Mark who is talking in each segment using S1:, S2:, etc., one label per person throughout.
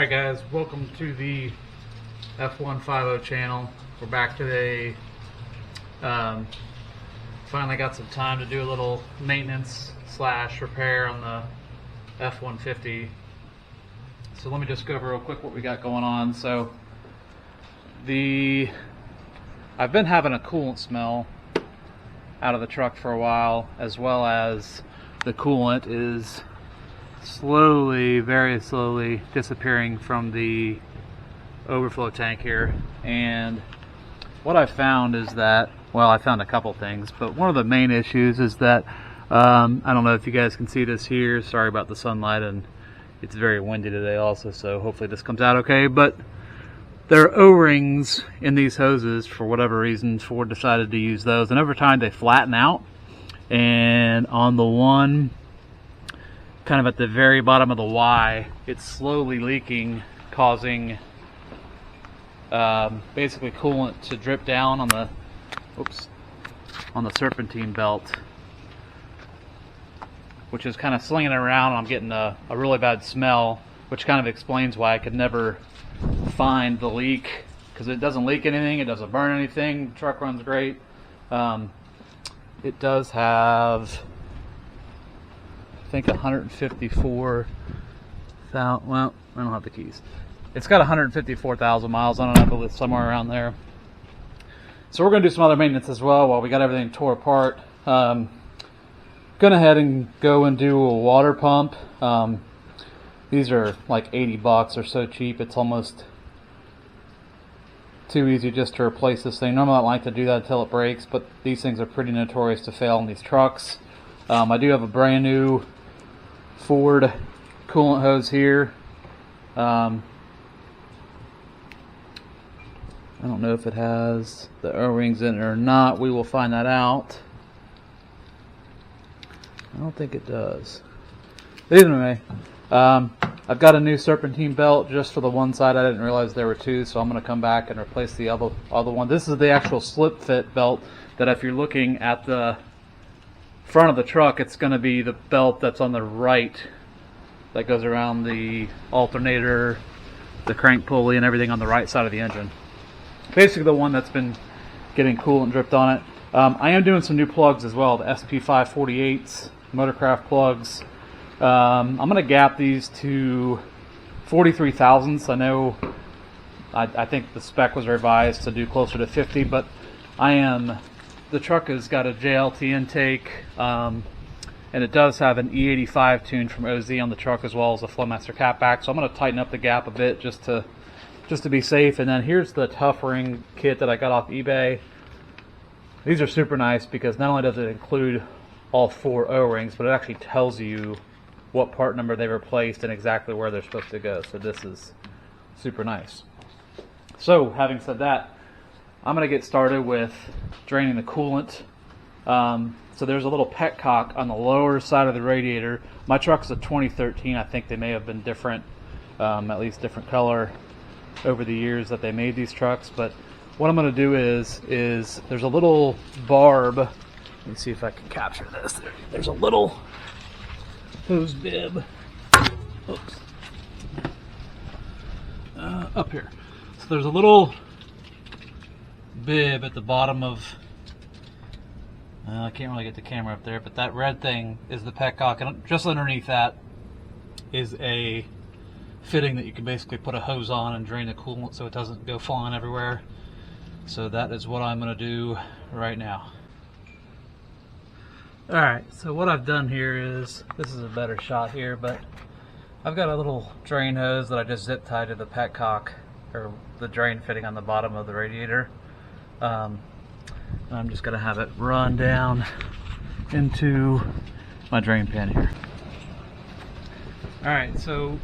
S1: Alright guys, welcome to the F-150 channel. We're back today. Finally got some time to do a little maintenance slash repair on the F-150. So let me just go over real quick what we got going on. So I've been having a coolant smell out of the truck for a while, as well as the coolant is slowly, very slowly disappearing from the overflow tank here. And what I found is that, well, I found a couple things, but one of the main issues is that I don't know if you guys can see this here, sorry about the sunlight, and it's very windy today also, so hopefully this comes out okay, but there are O-rings in these hoses. For whatever reason, Ford decided to use those, and over time they flatten out, and on the one kind of at the very bottom of the Y, it's slowly leaking, causing basically coolant to drip down on the serpentine belt, which is kind of slinging it around, and I'm getting a really bad smell, which kind of explains why I could never find the leak, because it doesn't leak anything, it doesn't burn anything, the truck runs great. It does have, I think, 154,000, well, I don't have the keys. It's got 154,000 miles on it, I believe, somewhere around there. So we're going to do some other maintenance as well while we got everything tore apart. Going ahead and go and do a water pump. These are like 80 bucks, or so cheap, it's almost too easy just to replace this thing. Normally I don't like to do that until it breaks, but these things are pretty notorious to fail in these trucks. I do have a brand new Ford coolant hose here. I don't know if it has the O-rings in it or not. We will find that out. I don't think it does. Anyway, I've got a new serpentine belt just for the one side. I didn't realize there were two, so I'm going to come back and replace the other one. This is the actual slip fit belt that, if you're looking at the front of the truck, it's going to be the belt that's on the right that goes around the alternator, the crank pulley, and everything on the right side of the engine. Basically the one that's been getting coolant dripped on it. I am doing some new plugs as well, the SP548s, Motorcraft plugs. I'm going to gap these to 43 thousandths. I know I think the spec was revised to do closer to 50, but the truck has got a JLT intake, and it does have an E85 tune from OZ on the truck, as well as a Flowmaster catback. So I'm going to tighten up the gap a bit just to be safe. And then here's the tough ring kit that I got off eBay. These are super nice because not only does it include all 4 O-rings, but it actually tells you what part number they replaced and exactly where they're supposed to go. So this is super nice. So having said that, I'm going to get started with draining the coolant. So there's a little petcock on the lower side of the radiator. My truck's a 2013. I think they may have been different, at least different color over the years that they made these trucks. But what I'm going to do is there's a little barb. Let me see if I can capture this. There's a little hose bib. Oops. Up here. So there's a little bib at the bottom of, I can't really get the camera up there, but that red thing is the petcock, and just underneath that is a fitting that you can basically put a hose on and drain the coolant so it doesn't go flying everywhere. So that is what I'm going to do right now. Alright, so what I've done here is, this is a better shot here, but I've got a little drain hose that I just zip tied to the petcock, or the drain fitting on the bottom of the radiator. And I'm just going to have it run down into my drain pan here. Alright, so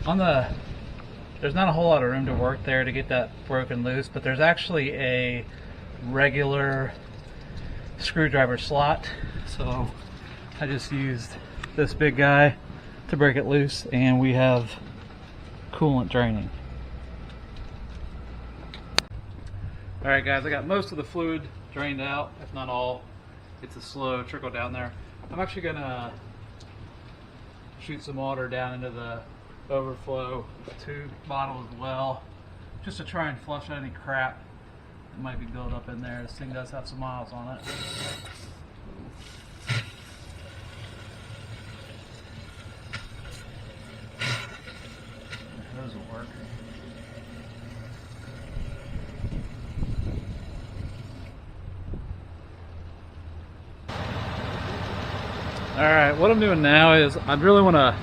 S1: there's not a whole lot of room to work there to get that broken loose, but there's actually a regular screwdriver slot. So I just used this big guy to break it loose, and we have coolant draining. Alright guys, I got most of the fluid drained out, if not all. It's a slow trickle down there. I'm actually going to shoot some water down into the overflow tube bottle as well, just to try and flush out any crap that might be built up in there. This thing does have some miles on it. The hose will work. Alright, what I'm doing now is I really want to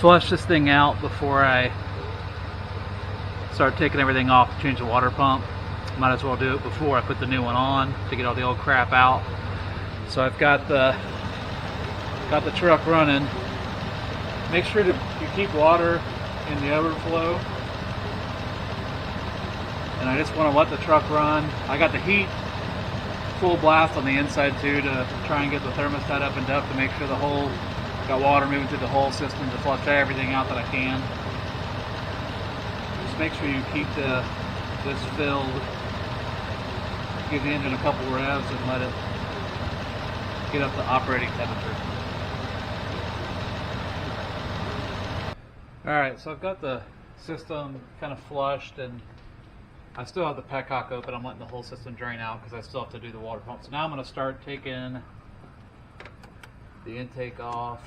S1: flush this thing out before I start taking everything off to change the water pump. Might as well do it before I put the new one on to get all the old crap out. So I've got the truck running. Make sure that you keep water in the overflow. And I just want to let the truck run. I got the heat full blast on the inside too to try and get the thermostat up and up to make sure the whole got water moving through the whole system to flush everything out that I can. Just make sure you keep this filled. Give the engine a couple revs and let it get up to operating temperature. Alright, so I've got the system kind of flushed and I still have the petcock open. I'm letting the whole system drain out because I still have to do the water pump. So now I'm going to start taking the intake off.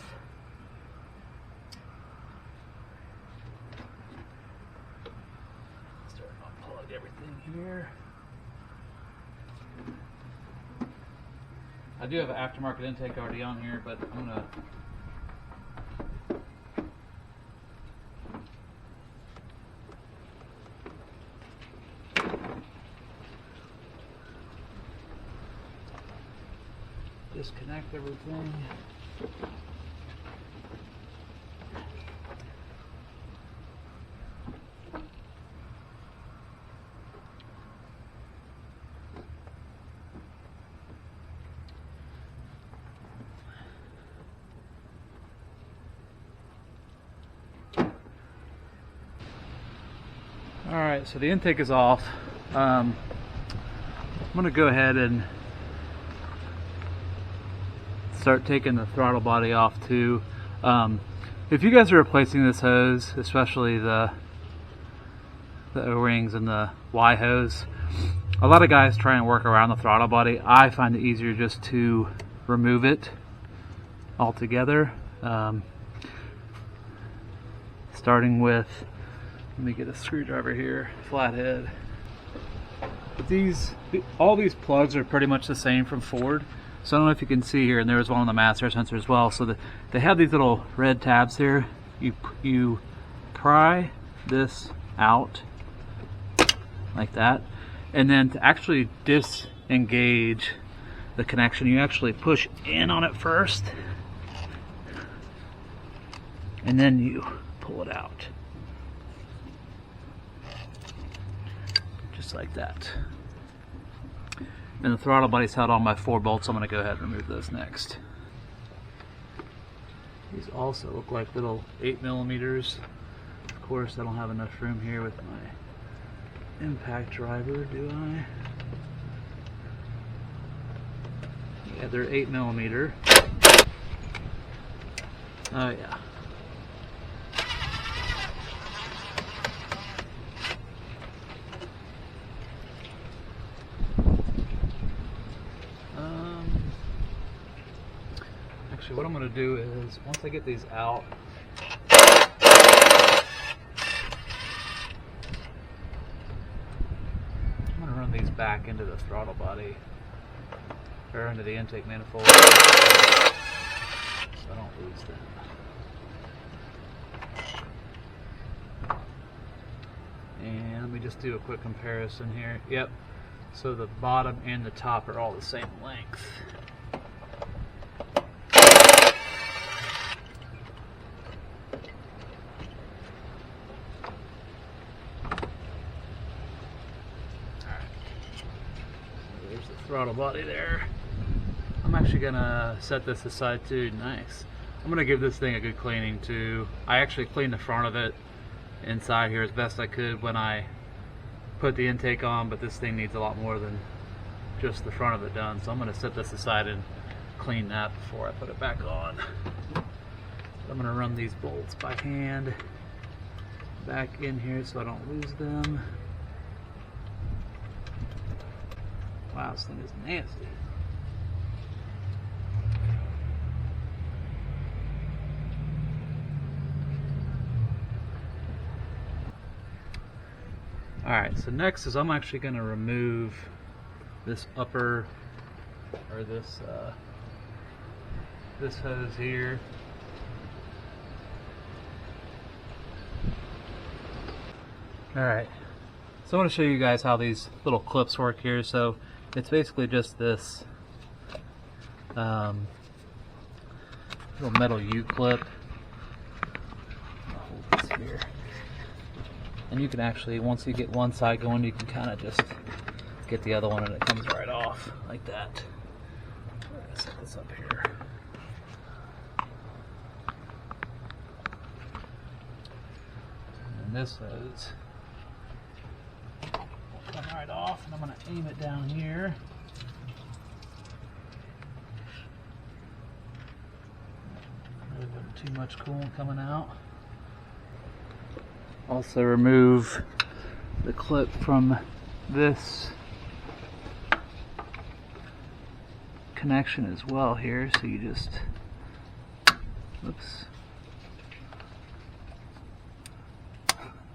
S1: Start to unplug everything here. I do have an aftermarket intake already on here, but I'm going to disconnect everything. Alright, so the intake is off. I'm going to go ahead and start taking the throttle body off too. If you guys are replacing this hose, especially the O-rings and the Y hose, a lot of guys try and work around the throttle body. I find it easier just to remove it altogether. Starting with, let me get a screwdriver here, flathead. But all these plugs are pretty much the same from Ford. So I don't know if you can see here, and there was one on the mass air sensor as well. So they have these little red tabs here. You pry this out like that, and then to actually disengage the connection, you actually push in on it first, and then you pull it out, just like that. And the throttle body's held on by 4 bolts, so I'm going to go ahead and remove those next. These also look like little 8mm. Of course, I don't have enough room here with my impact driver, do I? Yeah, they're 8mm. Oh yeah. Actually, what I'm going to do is, once I get these out, I'm going to run these back into the throttle body, or into the intake manifold, so I don't lose them. And let me just do a quick comparison here. Yep, so the bottom and the top are all the same length. Throttle body there. I'm actually gonna set this aside too. Nice. I'm gonna give this thing a good cleaning too. I actually cleaned the front of it inside here as best I could when I put the intake on, but this thing needs a lot more than just the front of it done. So I'm gonna set this aside and clean that before I put it back on. I'm gonna run these bolts by hand. back in here so I don't lose them. Wow, this thing is nasty. Alright, so next is I'm actually going to remove this upper, or this hose here. Alright, so I want to show you guys how these little clips work here. So it's basically just this little metal U-clip. I'll hold this here. And you can actually, once you get one side going, you can kind of just get the other one and it comes right off like that. I'm going to set this up here. And this hose will come right off, and I'm going to aim it down here. Too much coolant coming out. Also remove the clip from this connection as well here, so you just, oops,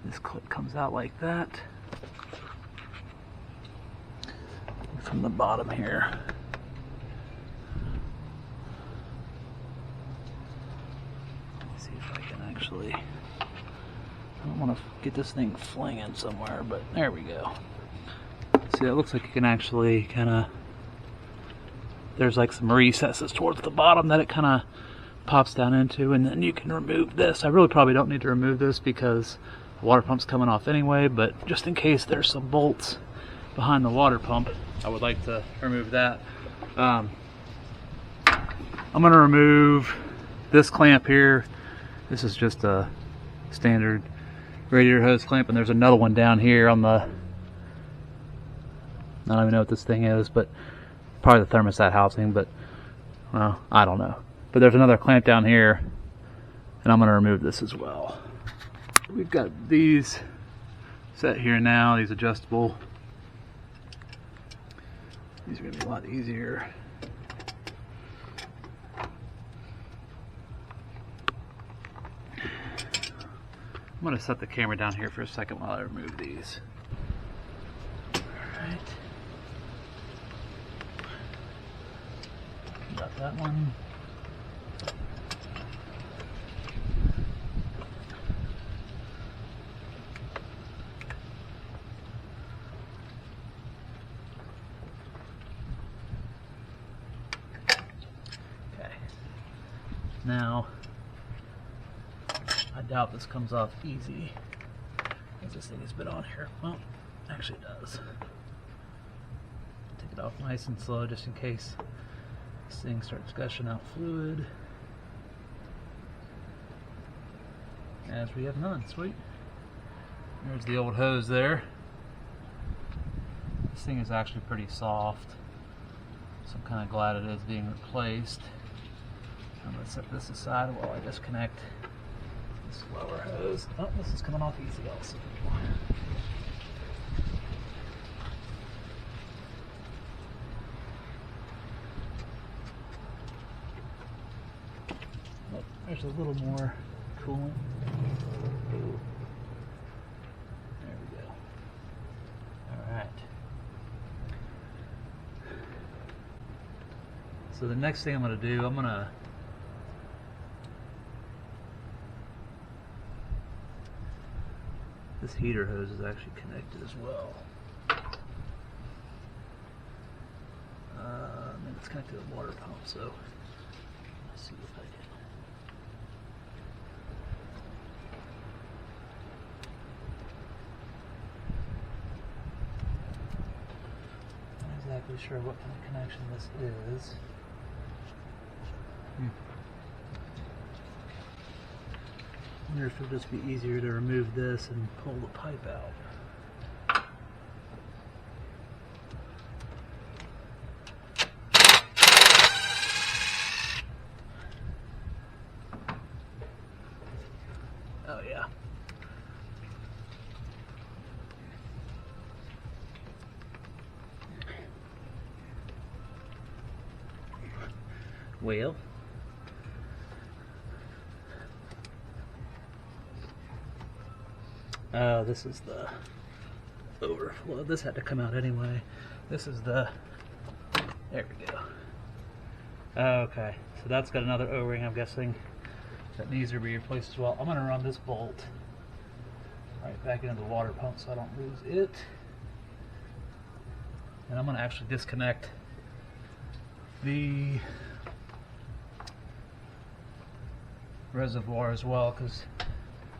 S1: this clip comes out like that from the bottom here. Let me see if I can actually, I don't want to get this thing flinging somewhere, but there we go. See, it looks like you can actually kind of, there's like some recesses towards the bottom that it kind of pops down into, and then you can remove this. I really probably don't need to remove this because the water pump's coming off anyway, but just in case there's some bolts behind the water pump, I would like to remove that. I'm going to remove this clamp here. This is just a standard radiator hose clamp, and there's another one down here on the, I don't even know what this thing is, but probably the thermostat housing, but well, I don't know. But there's another clamp down here, and I'm going to remove this as well. We've got these set here now, these adjustable. These are going to be a lot easier. I'm going to set the camera down here for a second while I remove these. Alright. Got that one. Okay. Now, I doubt this comes off easy, because this thing has been on here. Well, actually it does. Take it off nice and slow just in case this thing starts gushing out fluid. As we have none. Sweet. There's the old hose there. This thing is actually pretty soft, so I'm kind of glad it is being replaced. I'm going to set this aside while I disconnect this lower hose. Oh, this is coming off easy also. Oh, there's a little more coolant. There we go. Alright. So the next thing I'm going to do, I'm going to this heater hose is actually connected as well. And it's connected to the water pump, so let's see if I can. Not exactly sure what kind of connection this is. I wonder if it'll just be easier to remove this and pull the pipe out. Oh yeah. Well, this is the overflow. This had to come out anyway. This is the, there we go. Okay, so that's got another O-ring, I'm guessing, that needs to be replaced as well. I'm going to run this bolt right back into the water pump so I don't lose it. And I'm going to actually disconnect the reservoir as well, because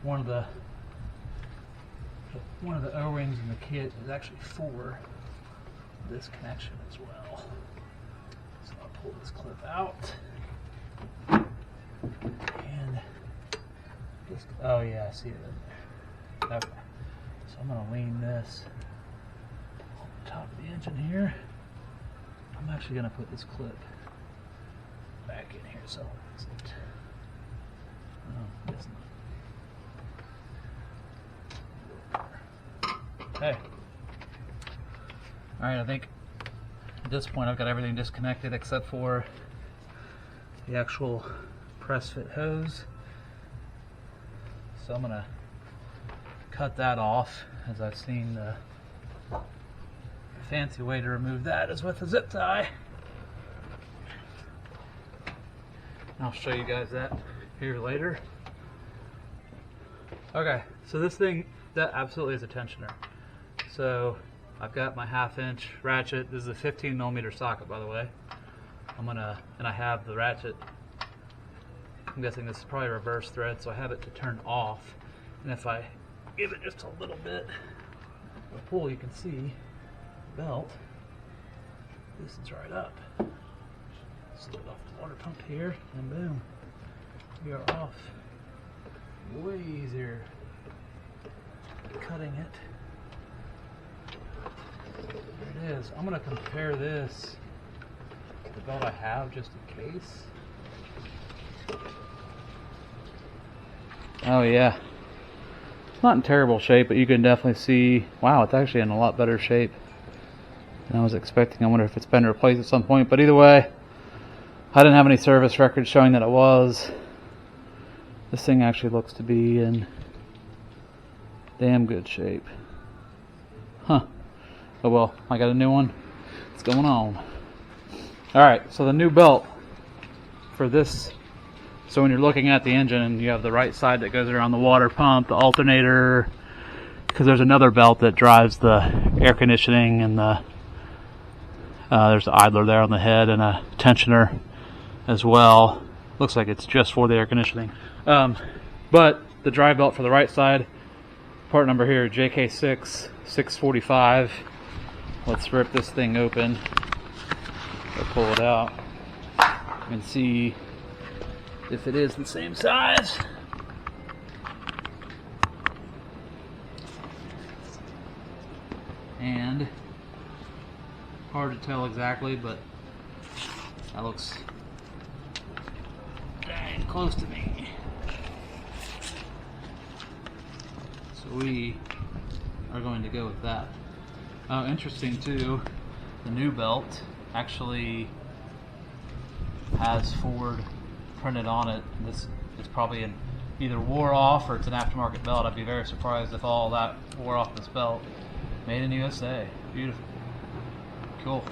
S1: one of the O-rings in the kit is actually for this connection as well. So I'll pull this clip out and just, oh yeah, I see it in there. Okay, so I'm going to lean this on the top of the engine here. I'm actually going to put this clip back in here, so is it? No, it's not. Okay. Alright, I think at this point I've got everything disconnected except for the actual press fit hose. So I'm going to cut that off, as I've seen the fancy way to remove that is with a zip tie. I'll show you guys that here later. Okay, so this thing, that absolutely is a tensioner. So I've got my 1/2 inch ratchet. This is a 15mm socket, by the way. And I have the ratchet. I'm guessing this is probably a reverse thread, so I have it to turn off. And if I give it just a little bit of a pull, you can see the belt loosens right up. Slid off the water pump here, and boom, we are off. Way easier cutting it. There it is. I'm going to compare this to the belt I have just in case. Oh yeah, it's not in terrible shape, but you can definitely see, wow, it's actually in a lot better shape than I was expecting. I wonder if it's been replaced at some point, but either way, I didn't have any service records showing that it was. This thing actually looks to be in damn good shape. Huh. Oh well, I got a new one. What's going on? Alright, so the new belt for this, so when you're looking at the engine, you have the right side that goes around the water pump, the alternator, because there's another belt that drives the air conditioning, and there's an idler there on the head and a tensioner as well. Looks like it's just for the air conditioning. But the drive belt for the right side, part number here, JK6 645. Let's rip this thing open or pull it out and see if it is the same size. And hard to tell exactly, but that looks dang close to me. So we are going to go with that. Oh, interesting too, the new belt actually has Ford printed on it. This is probably an either wore off or it's an aftermarket belt. I'd be very surprised if all that wore off this belt. Made in USA. Beautiful. Cool.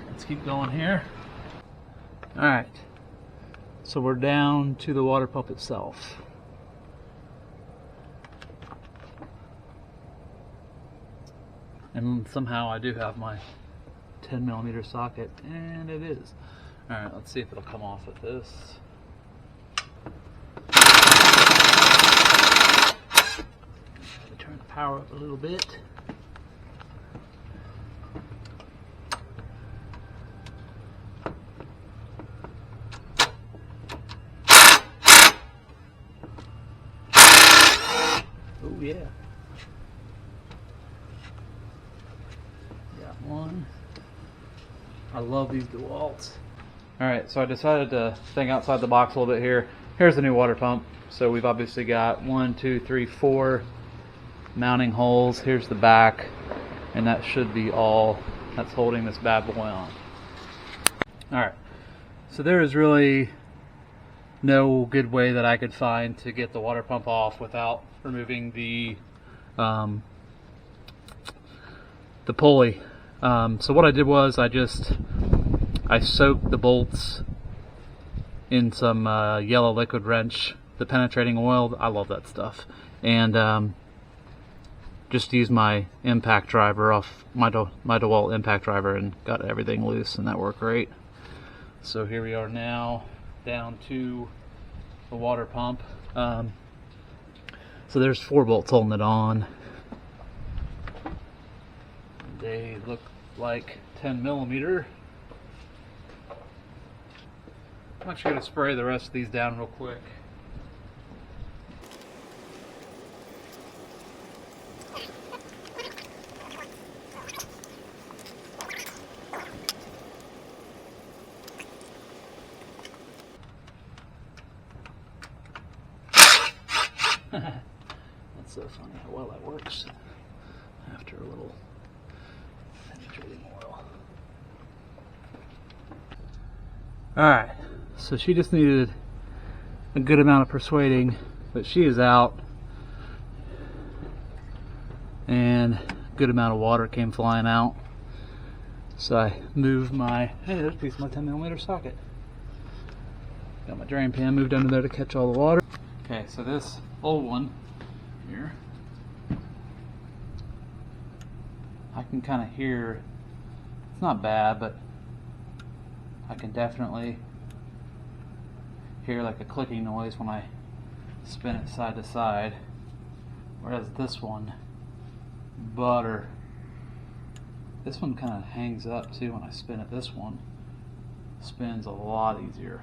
S1: Let's keep going here. Alright. So we're down to the water pump itself. And somehow I do have my 10mm socket, and it is. Alright, let's see if it'll come off with this. Turn the power up a little bit. Oh yeah. Got one. I love these DeWalts. Alright, so I decided to think outside the box a little bit here. Here's the new water pump. So we've obviously got 1, 2, 3, 4 mounting holes. Here's the back, and that should be all that's holding this bad boy on. Alright, So there is really no good way that I could find to get the water pump off without removing the pulley. So what I did was I soaked the bolts in some yellow liquid wrench, the penetrating oil. I love that stuff. And just used my impact driver off my DeWalt impact driver and got everything loose, and that worked great. So here we are now down to the water pump. So there's 4 bolts holding it on. They look like 10mm. I'm actually going to spray the rest of these down real quick. That's so funny how well that works after a little penetrating oil. Alright, so she just needed a good amount of persuading, but she is out, and a good amount of water came flying out. So I moved my, hey, there's a piece of my 10mm socket. Got my drain pan moved under there to catch all the water. Okay, so this old one here, I can kind of hear, it's not bad, but I can definitely hear like a clicking noise when I spin it side to side, whereas this one, butter, this one kind of hangs up too when I spin it. This one spins a lot easier.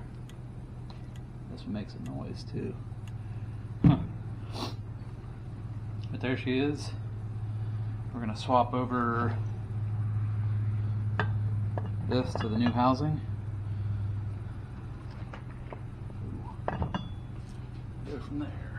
S1: This one makes a noise too. But there she is. We're going to swap over this to the new housing. Go from there.